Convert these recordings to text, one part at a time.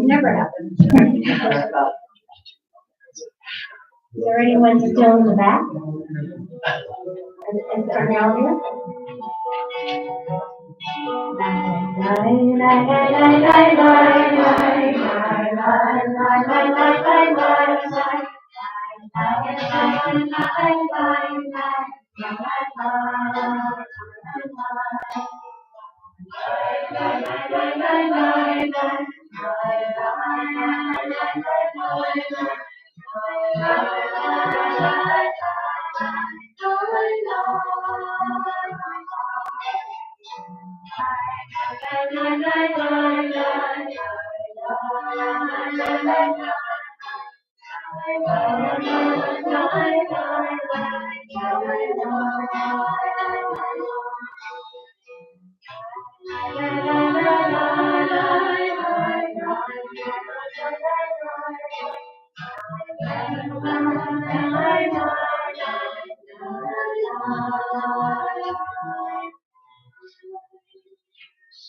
Never happens. Is there anyone still in the back? And Cantorial?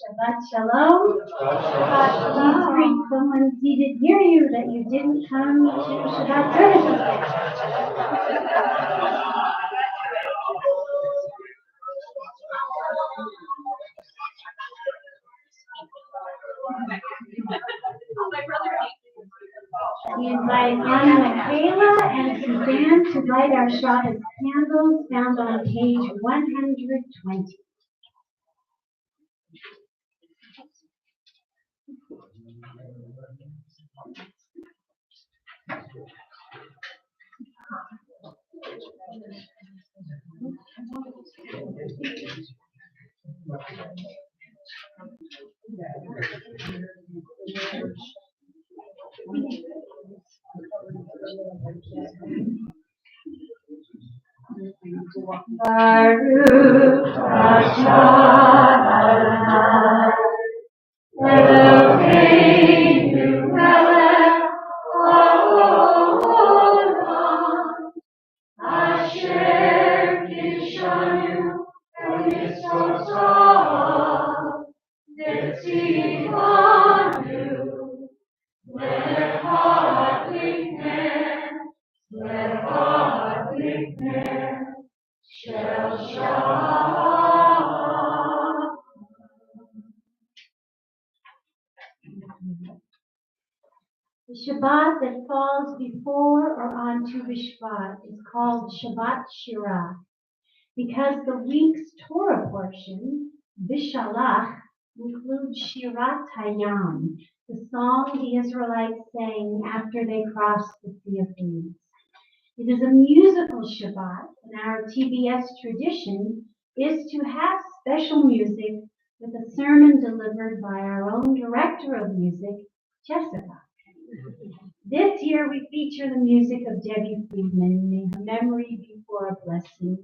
Shabbat Shalom. Please greet someone seated near you that you didn't come to Shabbat services. We invite Anna Michaela and Suzanne to light our Shabbat candles found on page 120. Baruch Adonai, Eloheinu melech haolam, asher kishanu v'mitzvotav, v'tzivanu, le'hadliknen, shel Shabbat. The Shabbat that falls before or on Tu B'Shvat is called Shabbat Shira, because the week's Torah portion, Bishalach, includes Shirat Hayam, the song the Israelites sang after they crossed the Sea of Reeds. It is a musical Shabbat, and our TBS tradition is to have special music with a sermon delivered by our own director of music, Jessica. This year we feature the music of Debbie Friedman. May her memory be for a blessing.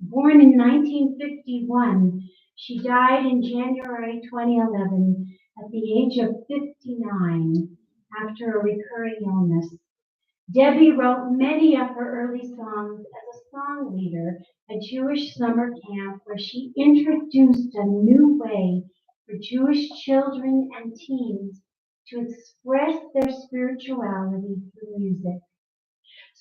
Born in 1951, she died in January 2011 at the age of 59 after a recurring illness. Debbie wrote many of her early songs as a song leader at Jewish summer camp, where she introduced a new way for Jewish children and teens to express their spirituality through music.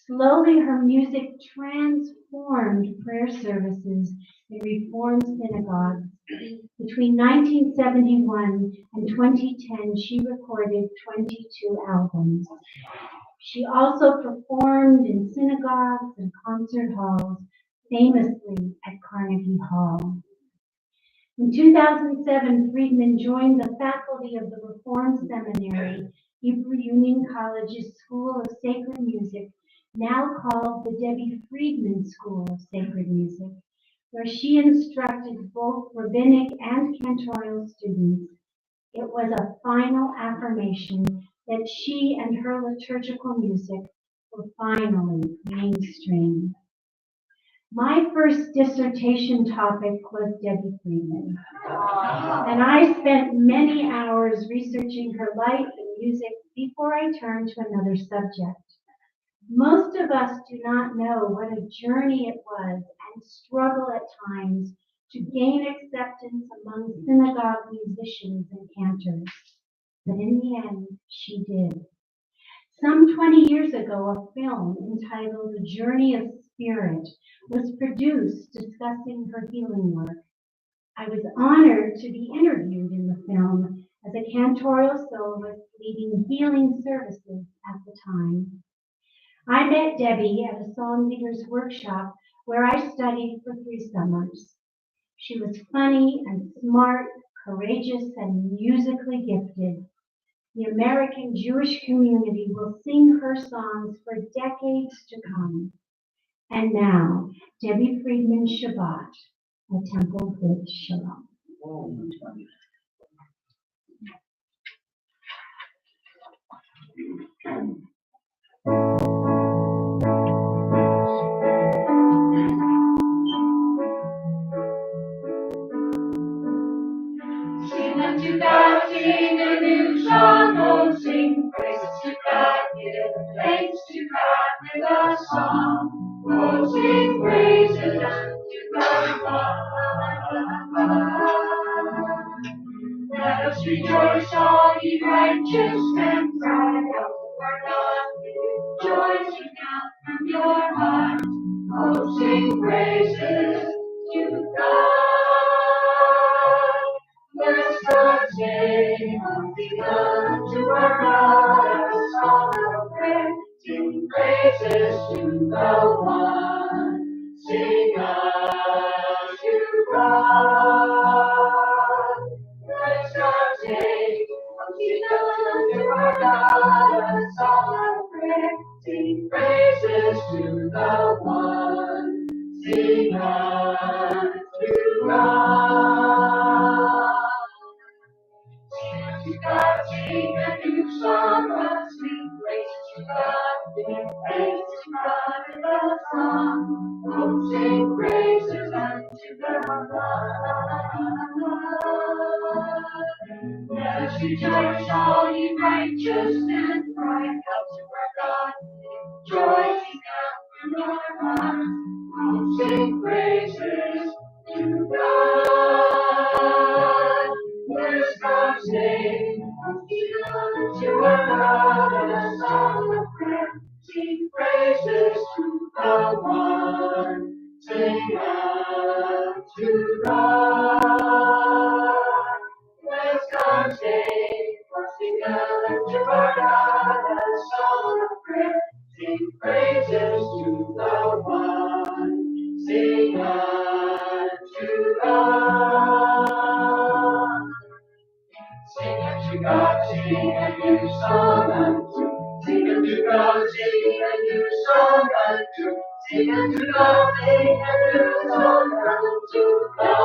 Slowly, her music transformed prayer services in Reformed synagogues. Between 1971 and 2010, she recorded 22 albums. She also performed in synagogues and concert halls, famously at Carnegie Hall. In 2007, Friedman joined the faculty of the Reformed Seminary, Hebrew Union College's School of Sacred Music, now called the Debbie Friedman School of Sacred Music, where she instructed both rabbinic and cantorial students. It was a final affirmation that she and her liturgical music were finally mainstream. My first dissertation topic was Debbie Friedman, and I spent many hours researching her life and music before I turned to another subject. Most of us do not know what a journey it was and struggle at times to gain acceptance among synagogue musicians and cantors. But in the end, she did. Some 20 years ago, a film entitled The Journey of Spirit was produced discussing her healing work. I was honored to be interviewed in the film as a cantorial soloist leading healing services at the time. I met Debbie at a song leaders workshop where I studied for 3 summers. She was funny and smart, courageous, and musically gifted. The American Jewish community will sing her songs for decades to come. And now, Debbie Friedman Shabbat at Temple B'rith Shalom. Sing unto God, sing a new song, oh, sing praises to God, give thanks to God with a song, oh, sing praises unto God. Let us rejoice, all ye righteous, and cry out to our God, rejoicing out from your heart, oh, sing praises to God. Let us God sing unto our God, a song of prayer, sing praises to the one, sing unto God. Let us God sing unto our God, a song of prayer, sing praises to the one, sing unto God. Sing to God, sing a new song, sing praises to God, sing praises to God with a song, oh, sing praises unto God. Let us rejoice, all ye righteous, and cry out to our God, rejoicing out from our hearts, oh, sing praises to God. Let us God sing unto our God, a song of prayer, sing praises to the one, sing unto God. Let us God sing unto our God, a song of prayer, sing praises to the one, sing unto God. Sing unto God, sing a new song sing unto God, sing a new song sing unto God, sing a new song unto God.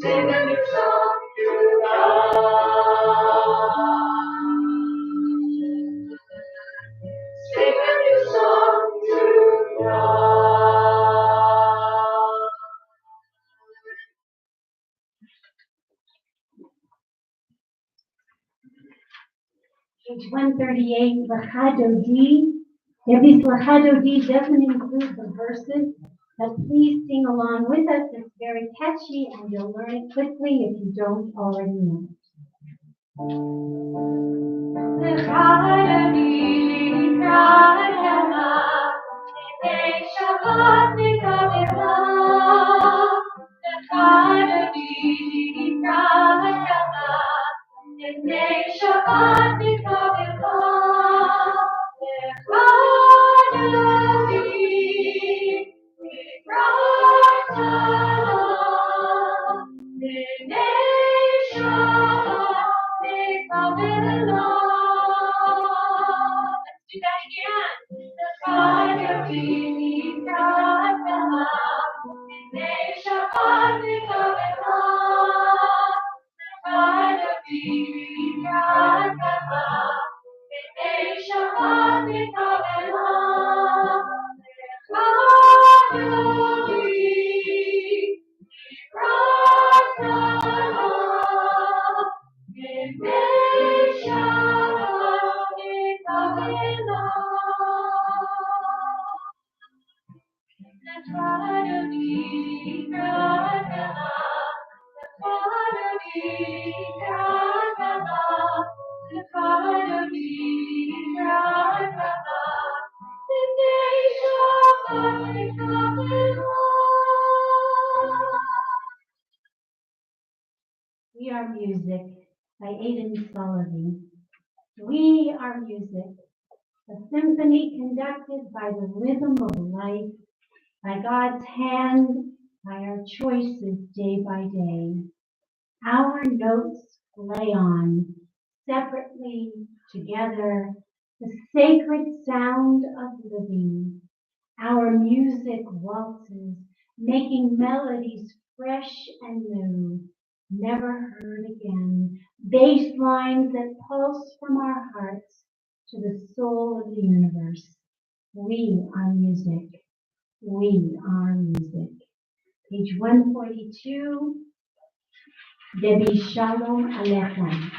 Sing a new song to God. Sing a new song to God. Page 138, Lachado D. Debbie's Lachado D doesn't include the verses, But please sing along with us. It's very catchy and you'll learn it quickly if you don't already know it. We Are Music by Aidan Sullivan. We are music, a symphony conducted by the rhythm of life, by God's hand, by our choices day by day. Our notes play on, separately, together, the sacred sound of living. Our music waltzes, making melodies fresh and new, never heard again, bass lines that pulse from our hearts to the soul of the universe. We are music. We are music. Page 142, B'rith Shalom Aleichem.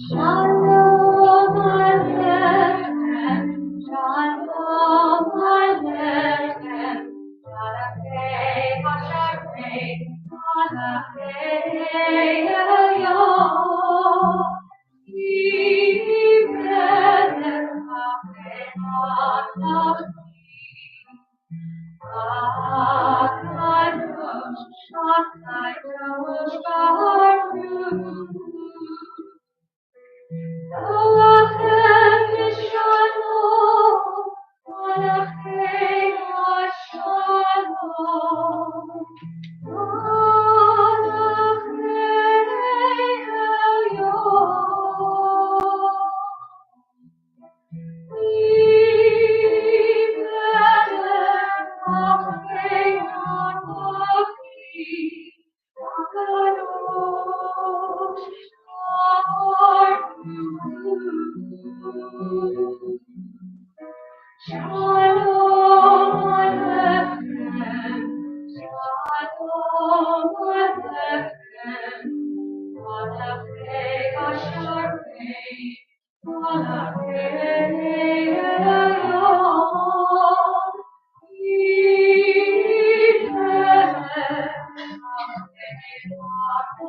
Shalom Aleichem, Shalom Aleichem, Malachei Hasharei, Malachei Elyon, Yibelech HaKadosh, HaKadosh Baruch Hu. B'rith Shalom, Malachei Shalom, Malachei Elyon, Yibelech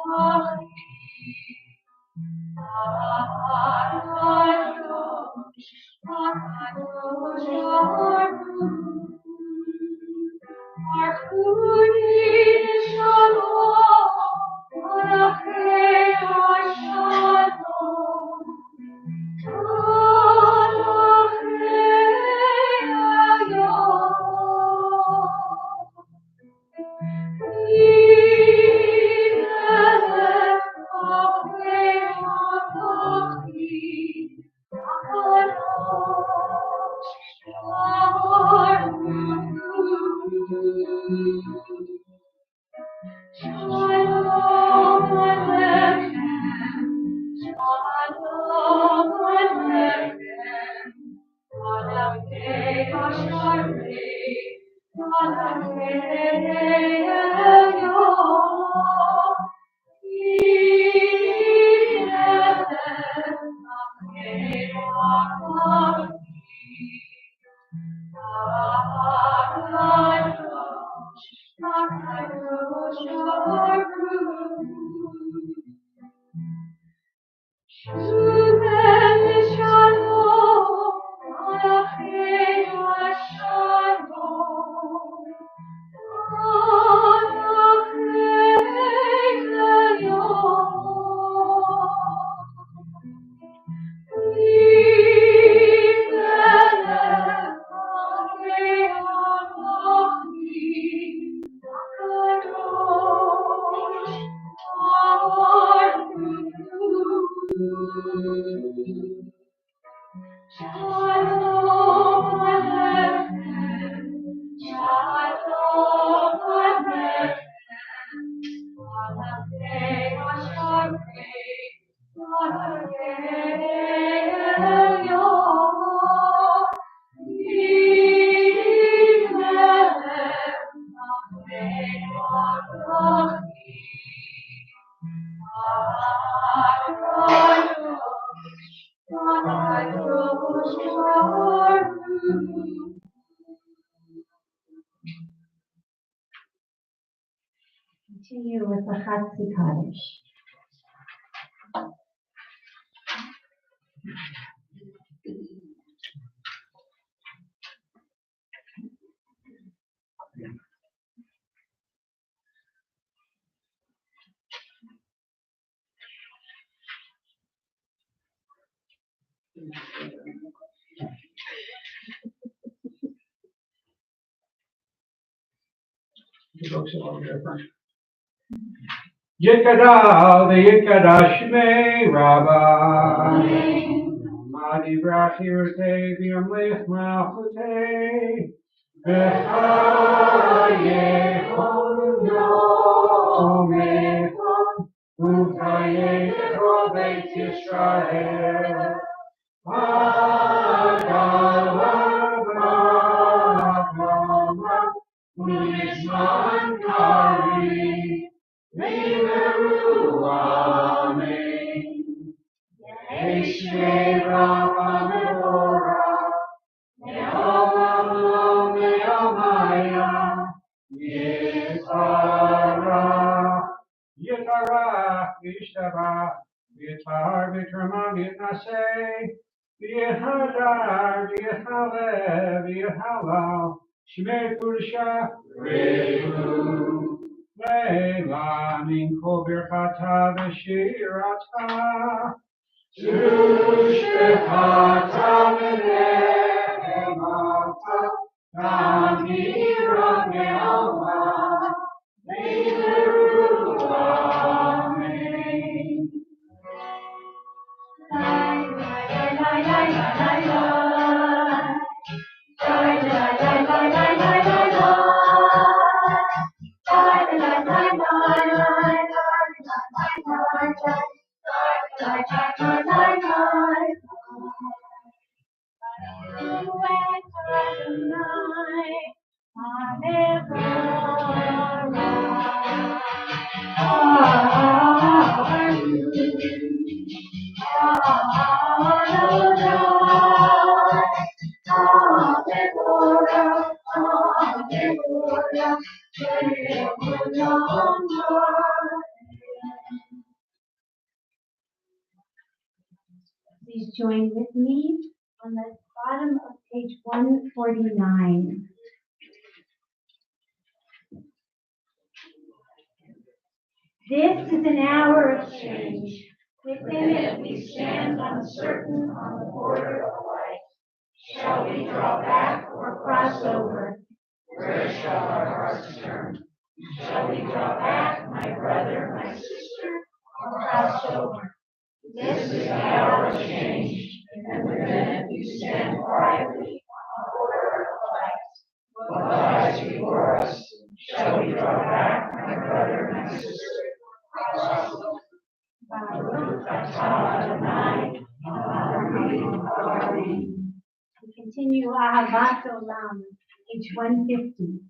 HaKadosh, HaKadosh Shalom Aleichem, Shalom Aleichem, Malachei Hasharei, Malachei Elyon, Yibelech HaKadosh, Continue with the Chatzi Kaddish. Yikadal, the Yikadash me, Rabbi. Madi brachirte, v'yamlich malchute. V'chaye chol yomechon, u'chaye chol beit Yisrael. U'mizman kari. Amen. Yeshua Ramamora, Ne'olam Ne'amaya, Yitara, Yitara, Yishtaba, Yitar, Yitrama, Yitnase, Yihadar, Yihalev, Yihalal, Shmei Purusha, Rehu. Leila min kol birchata v'shirata, Tushbechata v'nehemata, Tamira me'alma, V'yiru amen. Please join with me on the bottom of page 149. This is an hour of change. Within it we stand uncertain on the border of life. Shall we draw back or cross over? Where shall our hearts turn? Shall we draw back, my brother, my sister, or cross over? This is an hour of change, and within it we stand quietly on the border of life. What lies before us? Shall we draw back, my brother, my sister, or cross over? Baruch atah Adonai, Eloheinu. We continue Ahavat Olam, page 150.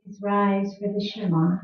Please rise for the Shema.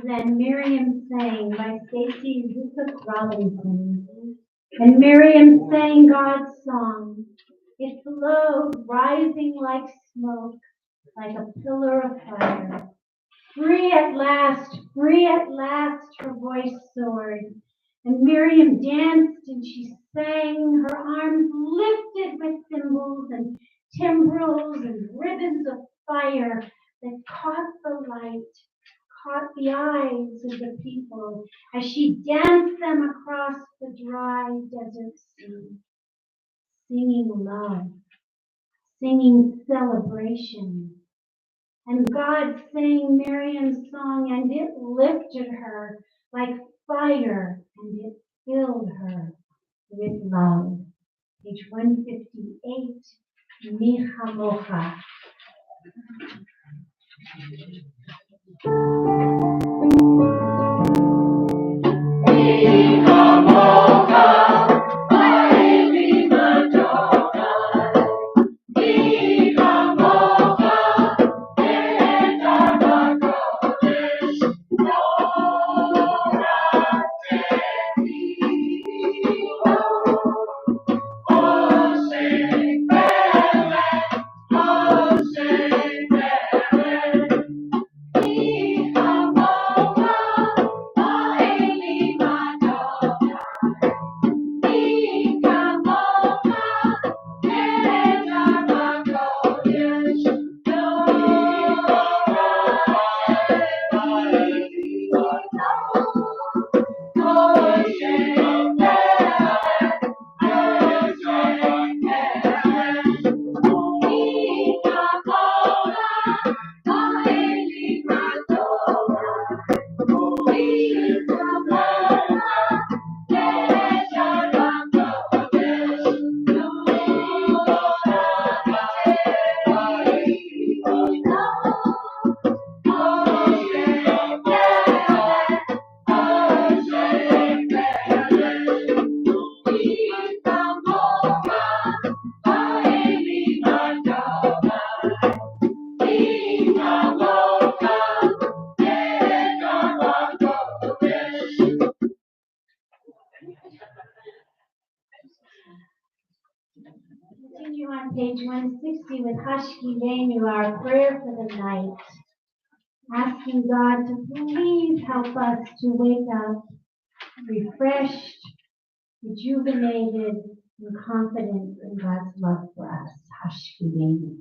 Then Miriam sang by Stacy Zucook Robinson. And Miriam sang God's song. It flowed, rising like smoke, like a pillar of fire. Free at last, her voice soared. And Miriam danced and she sang, her arms lifted with cymbals and timbrels and ribbons of fire that caught the light, caught the eyes of the people as she danced them across the dry desert sea, singing love, singing celebration. And God sang Miriam's song, and it lifted her like fire, and it filled her with love. Page 158, Micha Mocha. Continue on page 160 with Hashkidenu, our prayer for the night, asking God to please help us to wake up refreshed, rejuvenated, and confident in God's love for us. Hashkidenu.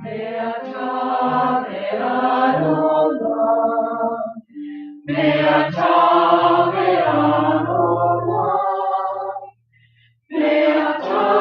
Beata, Beata, Lord. Beata, Beata, Lord. Beata,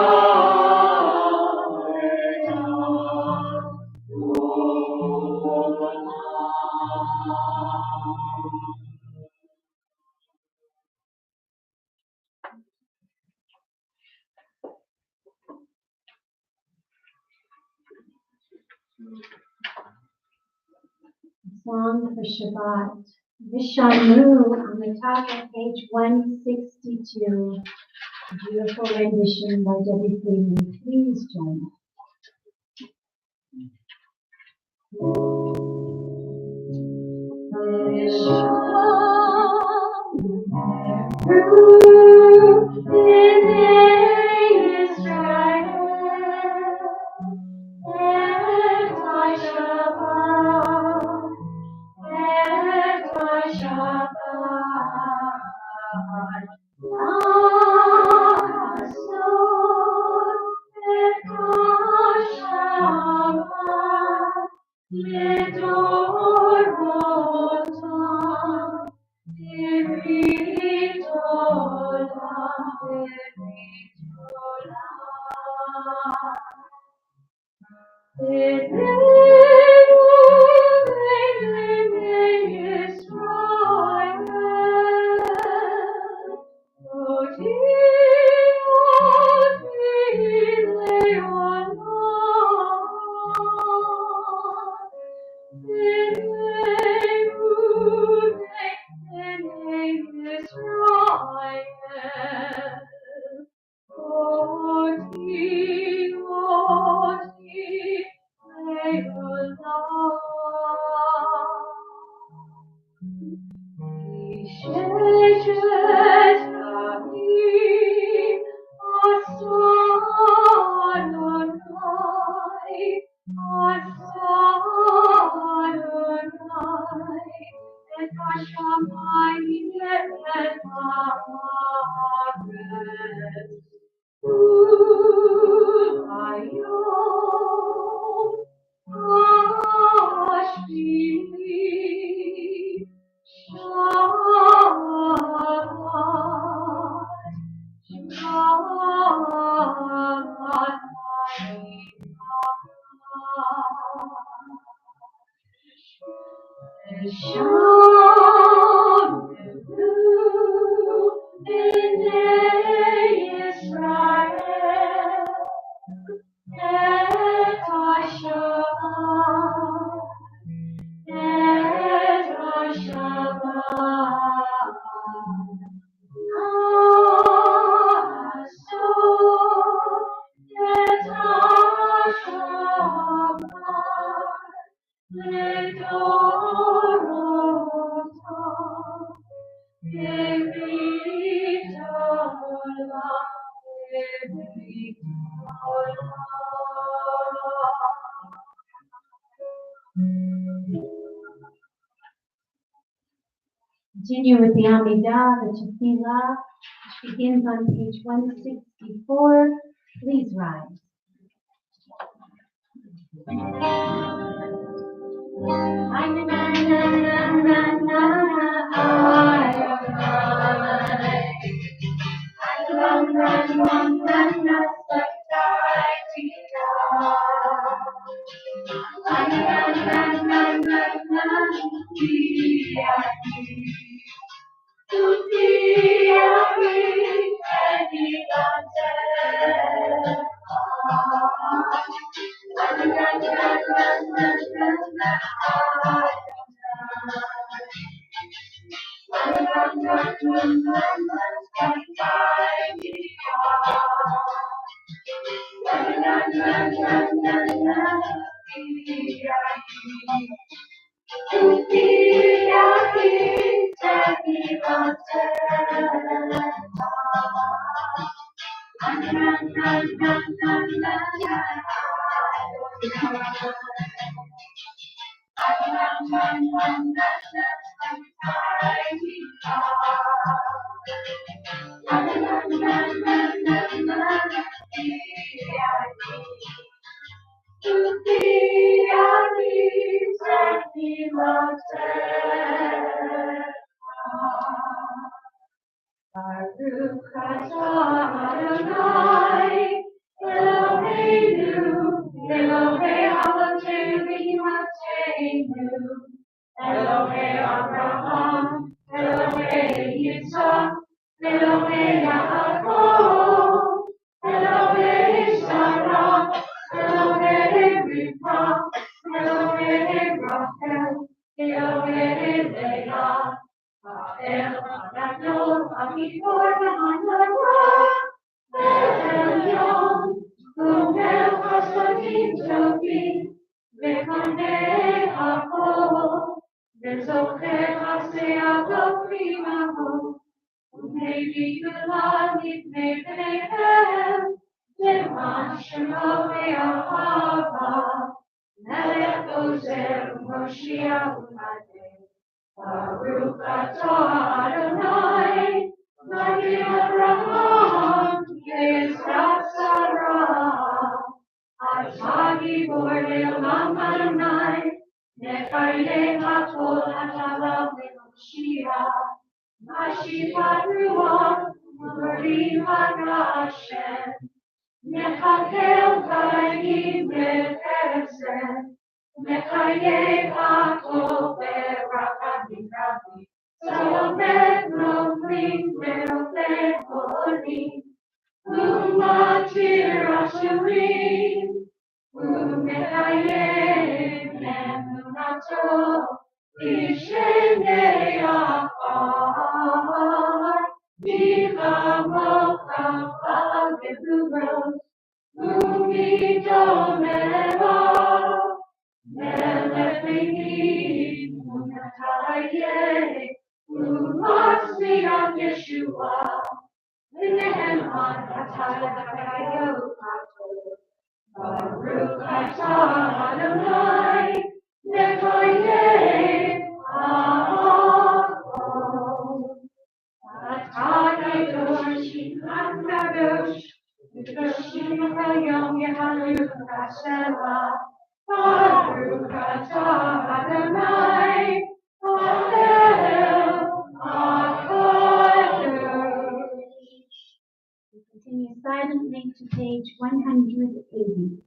Song for Shabbat. Vishanu on the top of page 162. Beautiful rendition by Debbie Freeman. Please join us. Continue with the Amidah, the Tefillah, which begins on page 164. Please rise. Baruch atah Adonai, Eloheinu, Elohei Avotenu Matenu, Elohei Abraham, Elohei Yitzhak, Elohei Yaakov, Elohei Sarah, Elohei Rivka, Elohei Rachel, Elohei Leah. El Adon, Achibor, Hanara, El Yon, Umel Chasadim Tobim, Vechanei Hakol, Vezocher Chaseato Primaho, Umevi Yulad Nifnei Bneihem, Leman Shemo Ve'ahava, Melech Ozer Moshiach Umadei. Baruch atah Adonai, Magi Abraham, Yisrael Sarah. Atah gibor le'olam Adonai, Nechayeh hakol hatala ve'Moshiach. Mashiach ruach, Urim Hashem. Nechakel vayim bechesed, Nechayev hakol berachim rabim, Zolomeh noflim ve'ofeh holim, Umatir ashurim, Umechayev emunato, Ishenei achar, Bichamocha v'gevurot, Umidomeva, Melech Levi, Umatayeh, Umasmiach Yeshua, V'neheman Hatayah Hakol, Baruch atah Adonai, Nekoyeh Hakol. Atah kadosh, Shimon kadosh, Kedoshim hayom yehalu Hashem. Baruch atah Adonai, Hallel HaKadosh. We continue silently to page 180.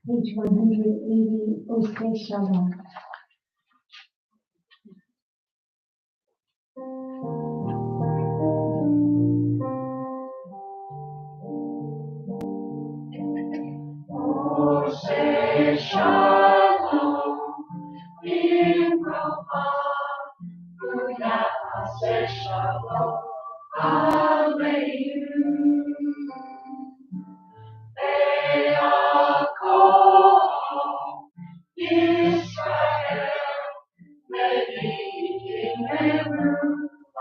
Page 180, B'rith Shalom. B'rith Shalom, B'rith Shalom, Yaakov, Israel,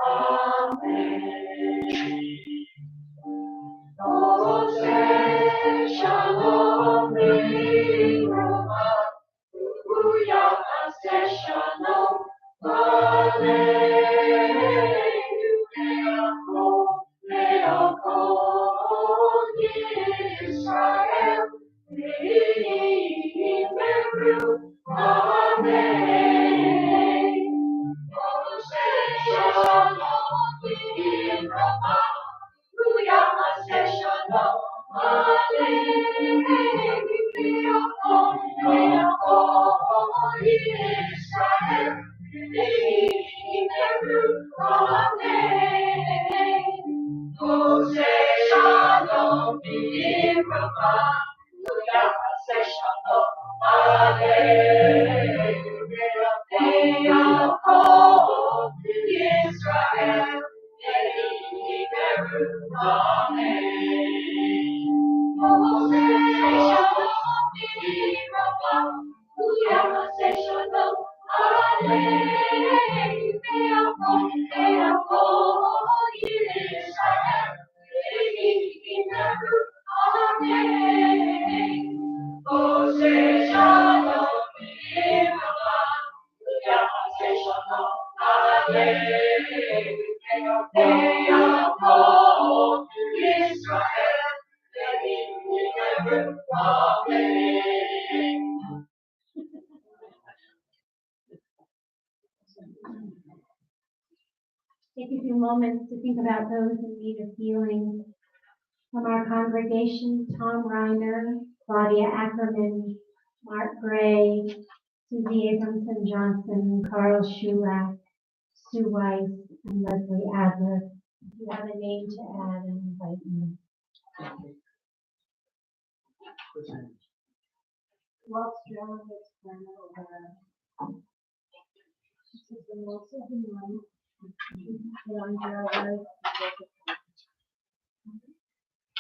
Amen. B'rith Shalom, B'rith Shalom, Alleluia, Yaakov, Israel, Hebrew, Amen. B'rith Shalom, B'rith Shalom, Alleluia, Yaakov, Israel, Hebrew, Amen. B'rith Shalom, B'rith Shalom, Alleluia, Yaakov, Israel, Hebrew, Amen. B'rith Shalom, Alleluia, Yaakov, Israel, Hebrew, Amen. B'rith Shalom, Shalom, Alleluia, Yaakov, Israel, Hebrew, Amen. Take a few moments to think about those in need of healing. From our congregation, Tom Reiner, Claudia Ackerman, Mark Gray, Susie Abramson Johnson, Carl Schulak, Sue Weiss, and Leslie Adler. If you have a name to add, and invite me. Waltz Jones is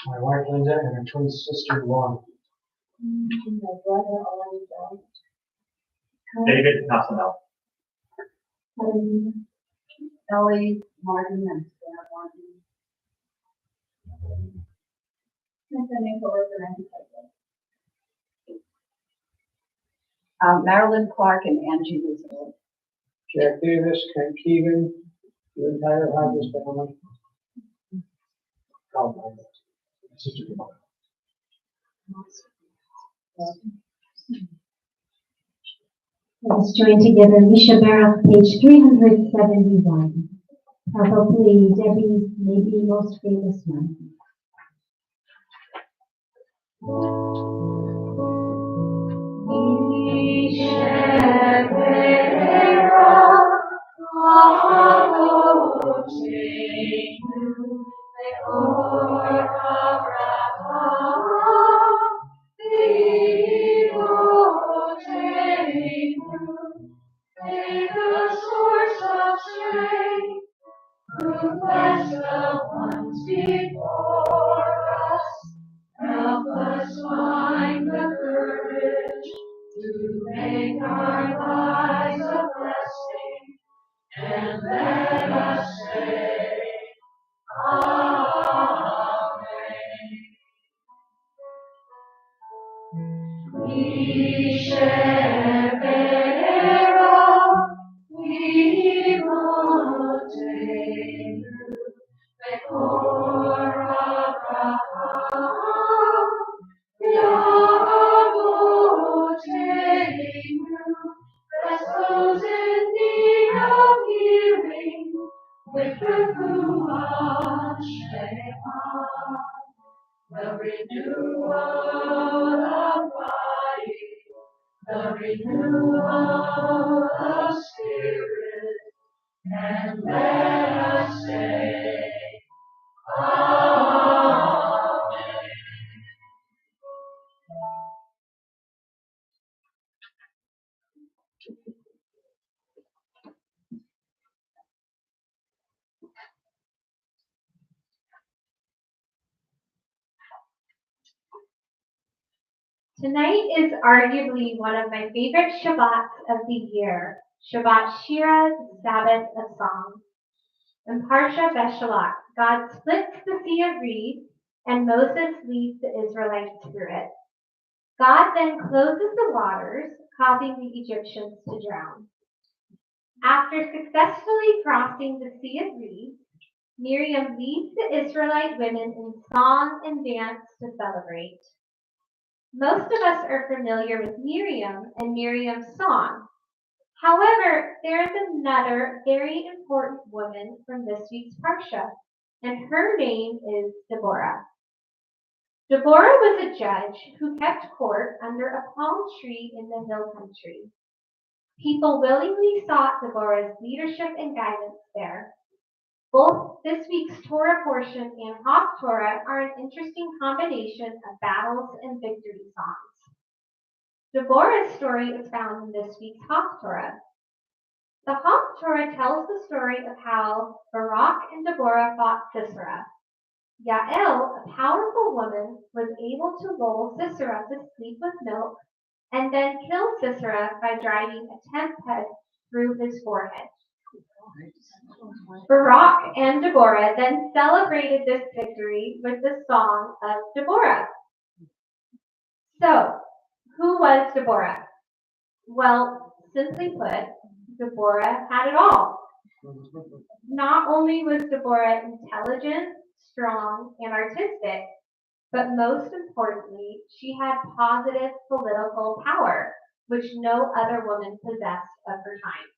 My wife Linda and her twin sister Lauren. my brother always died. David Nassau. Ellie Martin and Sarah Martin. Marilyn Clark and Angie Roosevelt. Jack Davis, Ken Keegan, the entire Hodges family. Oh, my sister. Let us join together, Misha Baruch, page 371. Probably Debbie's maybe most famous one. Bless the ones before us. Help us find the courage to make our lives a blessing, and let us say, Amen. Bless those in need of healing with Refuah Shema, the renewal of fire. the renewal of spirit, and let us say, Amen. Tonight is arguably one of my favorite Shabbats of the year, Shabbat Shira, Sabbath of Song. In Parsha Beshalach, God splits the Sea of Reeds, and Moses leads the Israelites through it. God then closes the waters, causing the Egyptians to drown. After successfully crossing the Sea of Reeds, Miriam leads the Israelite women in song and dance to celebrate. Most of us are familiar with Miriam and Miriam's song. However, there is another very important woman from this week's Parsha, and her name is Deborah. Deborah was a judge who kept court under a palm tree in the hill country. People willingly sought Deborah's leadership and guidance there. Both this week's Torah portion and Haftorah are an interesting combination of battles and victory songs. Deborah's story is found in this week's Haftorah. The Haftorah tells the story of how Barak and Deborah fought Sisera. Yael, a powerful woman, was able to lull Sisera to sleep with milk and then kill Sisera by driving a tent peg through his forehead. Barak and Deborah then celebrated this victory with the Song of Deborah. So, who was Deborah? Well, simply put, Deborah had it all. Not only was Deborah intelligent, strong, and artistic, but most importantly, she had positive political power, which no other woman possessed of her time.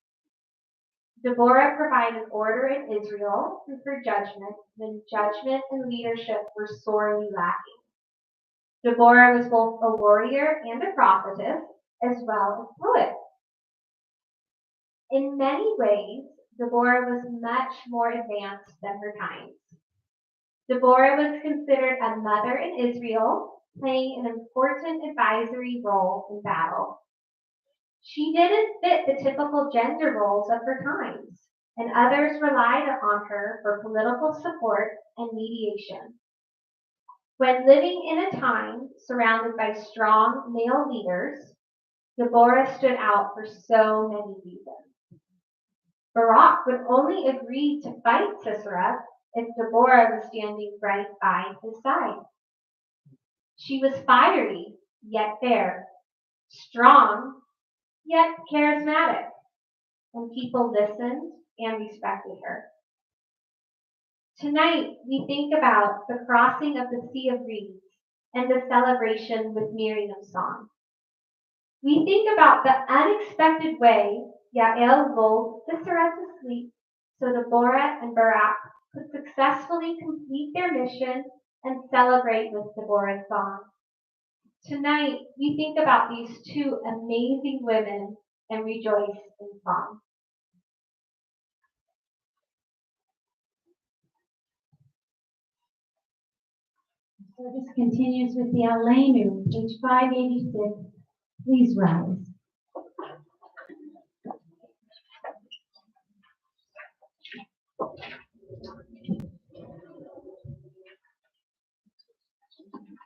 Deborah provided order in Israel through her judgment when judgment and leadership were sorely lacking. Deborah was both a warrior and a prophetess, as well as poet. In many ways, Deborah was much more advanced than her times. Deborah was considered a mother in Israel, playing an important advisory role in battle. She didn't fit the typical gender roles of her times, and others relied on her for political support and mediation. When living in a time surrounded by strong male leaders, Deborah stood out for so many reasons. Barak would only agree to fight Sisera if Deborah was standing right by his side. She was fiery, yet fair, strong, yet charismatic, and people listened and respected her. Tonight, we think about the crossing of the Sea of Reeds and the celebration with Miriam's song. We think about the unexpected way Yael lulled Sisera to sleep so Deborah and Barak could successfully complete their mission and celebrate with Deborah's song. Tonight, we think about these two amazing women and rejoice in song. Service continues with the Aleinu, page 586. Please rise.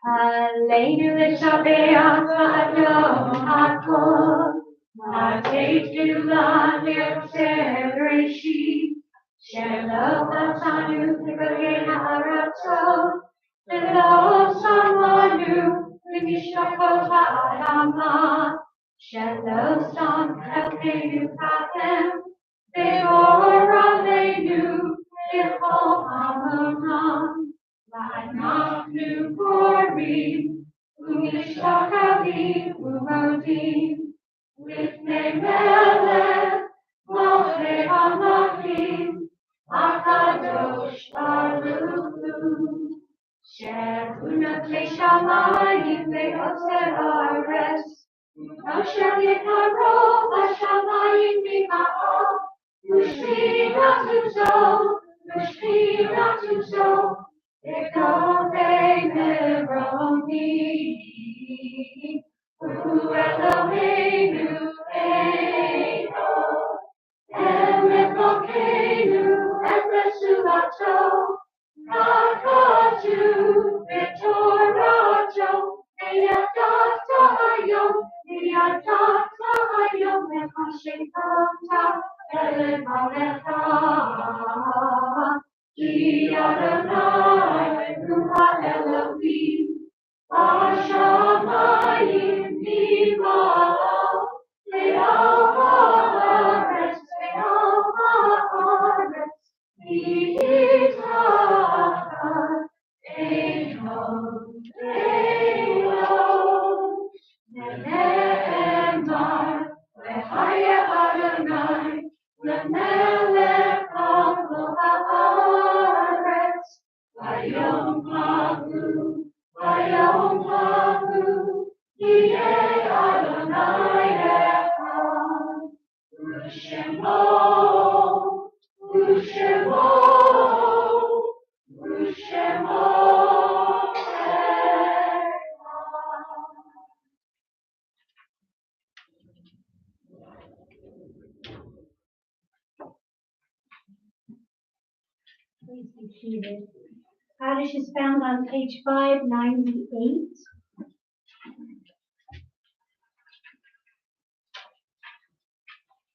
Aleinu l'shabeach ha'yom ha'tov, ha'teit geulah nirtzeh b'reshit, shelo nosanu b'golei ha'aratzot, v'lo samanu b'mishpachot ha'adamah, shelo sam elkeinu kachem, v'or aleinu b'chol ha'amonam. V'anachnu korim, u'mishtakavim u'modim, lifnei melech, malchei hamachim, hakadosh baruch hu. She'unot shamayim ve'oseh haaretz, Asher Yekaro, Bashamayim Mima'o, Ushira Tuzo, Ushira Tuzo, Ekove Meroni, U Eloheinu Eino, Emelokeinu, Emesuato, Kakatu, Vitorajo, Eyadatayo, Eyadatayo, Mekashekata, Elevalecha, Ki Adonai, Ruach Elohim, Hashamayim Nima'o, Le'al haaretz, Le'al haaretz, Yitzhak, Eino, Ne'emar, Le'chaya Adonai, Le'melech Kol haaretz, Vayom Hahu, Vayom Hahu, Yeh Adonai Echad, U'Shemo, U'Shemo, U'Shemo Echad. Please be seated. Kaddish is found on page 598.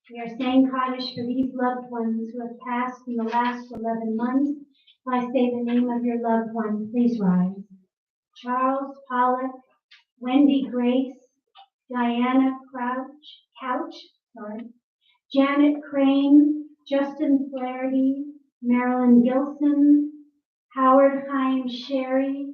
We are saying Kaddish for these loved ones who have passed in the last 11 months. If I say the name of your loved one, please rise. Charles Pollock, Wendy Grace, Diana Couch, Janet Crane, Justin Flaherty, Marilyn Gilson, Howard Chaim Sherry,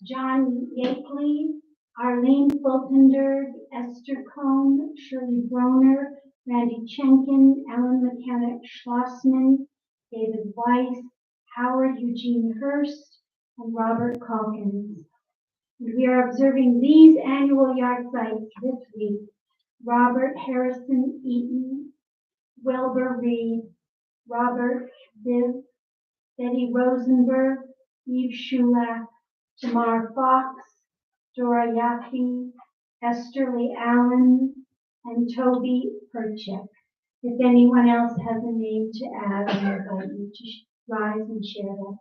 John Yakeley, Arlene Fulkenberg, Esther Cohn, Shirley Broner, Randy Chenkin, Ellen McKenna Schlossman, David Weiss, Howard Eugene Hurst, and Robert Calkins. And we are observing these annual yard sites this week: Robert Harrison Eaton, Wilbur Reed, Robert Viv, Betty Rosenberg, Eve Shulak, Tamar Fox, Dora Yaki, Esther Lee Allen, and Toby Perchik. If anyone else has a name to add, I invite you to rise and share that.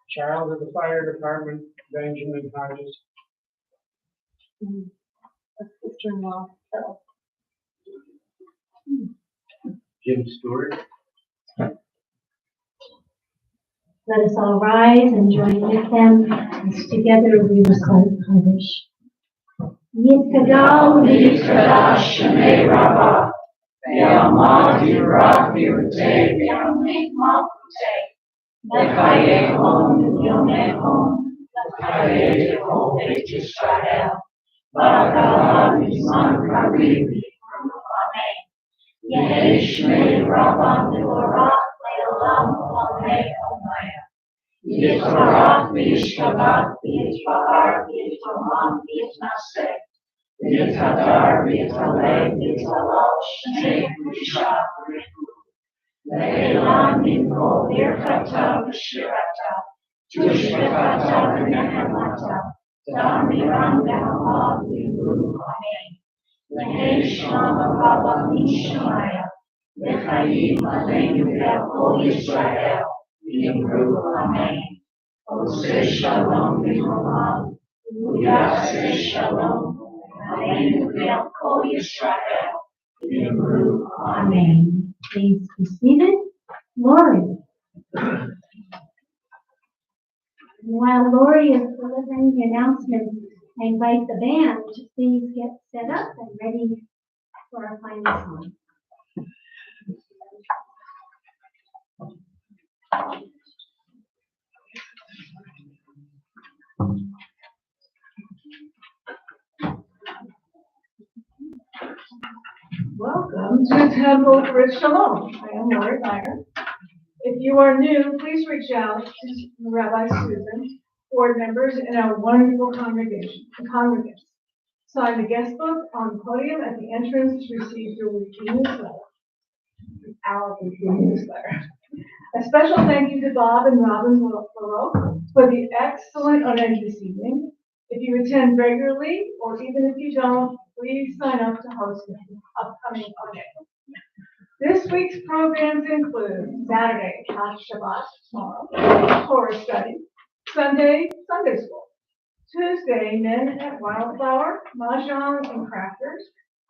Child of the Fire Department, Benjamin Hodges. Sister-in-law, Carol. Jim Stewart. Let us all rise and join with them as together we recite Kaddish. Yitkadal Yitkadash Shemei Rabbah, Ve'amad Yirach V'yirteh V'yamlik Malkuteh, V'chayehom V'yomehom, V'chayehom Beit Yisrael, V'agala B'zman Karib Amen. Yehei Shmei Rabbah V'orach Le'olam Olamei Omaya. Yitzharach V'yishtabach V'yitfa'ar V'yitfamam V'yitnaseh, V'yithadar V'yithaleh V'yithalal Shnei V'yishah V'riku. Le'elam Minko Birchata V'shirata, Tushbechata V'nehemata, Ta'amiram V'hama V'yimru Amen. Lehei Shalom Rabba Mishmaya, V'chayim Aleinu V'yakol Yisrael, V'yimru Amen. Oseh Shalom V'yolam, V'yaseh Shalom, Aleinu V'yakol Yisrael, V'yimru Amen. Please be seated. Lori. While Lori is delivering the announcement, I invite the band to please get set up and ready for our final song. Welcome to Temple B'rith Shalom. I am Lori Meyer. If you are new, please reach out to Rabbi Susan, board members, and our wonderful congregants. Sign the guest book on the podium at the entrance to receive your weekly newsletter. Our weekly newsletter. A special thank you to Bob and Robin Laroque for the excellent event this evening. If you attend regularly, or even if you don't, please sign up to host an upcoming event. This week's programs include Saturday, Shabbat, tomorrow, Torah study, Sunday, Sunday school, Tuesday, Men at Wildflower, Mahjong and Crafters,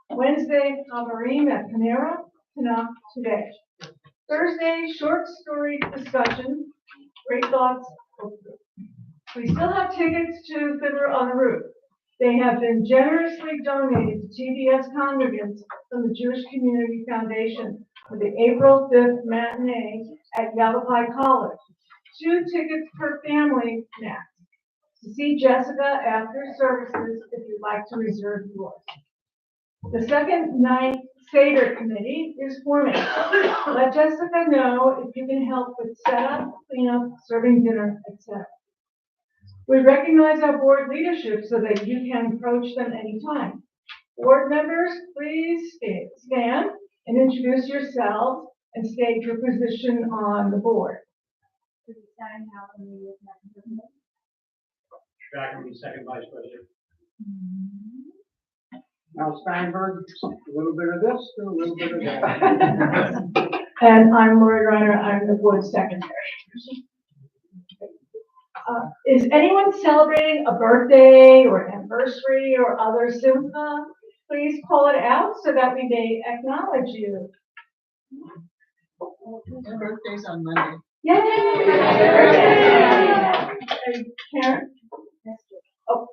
Wednesday, Chaverim at Panera, Tanakh today. Thursday, short story discussion, Great Thoughts. We still have tickets to Fiddler on the Roof. They have been generously donated to TBS congregants from the Jewish Community Foundation for the April 5th matinee at Yavapai College. 2 tickets per family max. To see Jessica after services if you'd like to reserve yours. The second night Seder committee is forming. Let Jessica know if you can help with setup, cleanup, serving dinner, etc. We recognize our board leadership so that you can approach them anytime. Board members, please stand and introduce yourselves and state your position on the board. Schanerman, second vice president. Now Steinberg, a little bit of this, and a little bit of that. And I'm Lori Reiner, I'm the board secretary. Is anyone celebrating a birthday or anniversary or other simcha? Please call it out so that we may acknowledge you. My birthday's on Monday. Yay! Karen? Oh.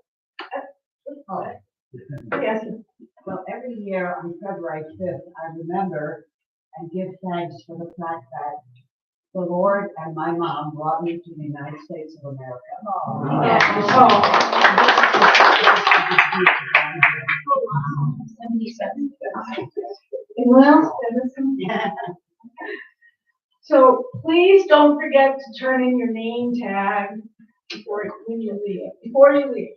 Yes. Well, every year on February 5th, I remember and give thanks for the fact that the Lord and my mom brought me to the United States of America. Oh. 77. Well, so please don't forget to turn in your name tag before you leave.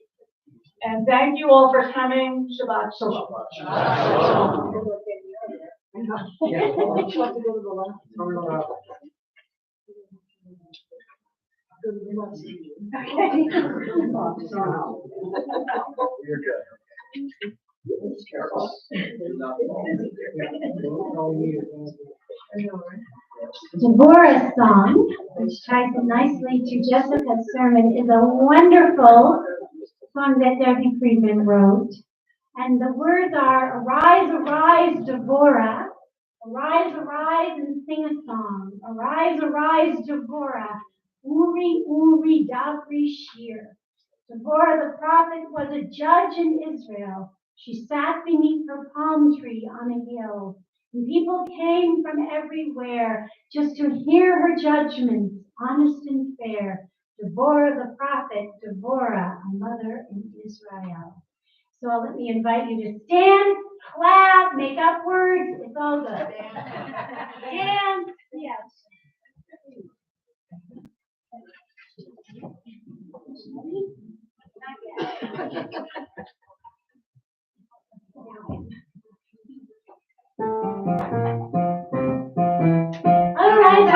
And thank you all for coming. Shabbat Shalom. You're good. Deborah's song, which ties in nicely to Jessica's sermon, is a wonderful song that Debbie Friedman wrote. And the words are, arise, arise, Deborah. Arise, arise, and sing a song. Arise, arise, Deborah. Uri, Uri, Davri, Shir. Deborah the prophet was a judge in Israel. She sat beneath her palm tree on a hill. And people came from everywhere just to hear her judgments, honest and fair. Deborah the prophet, Deborah, a mother in Israel. So let me invite you to stand, clap, make up words. It's all good. Stand, yes. All right.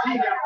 Yeah.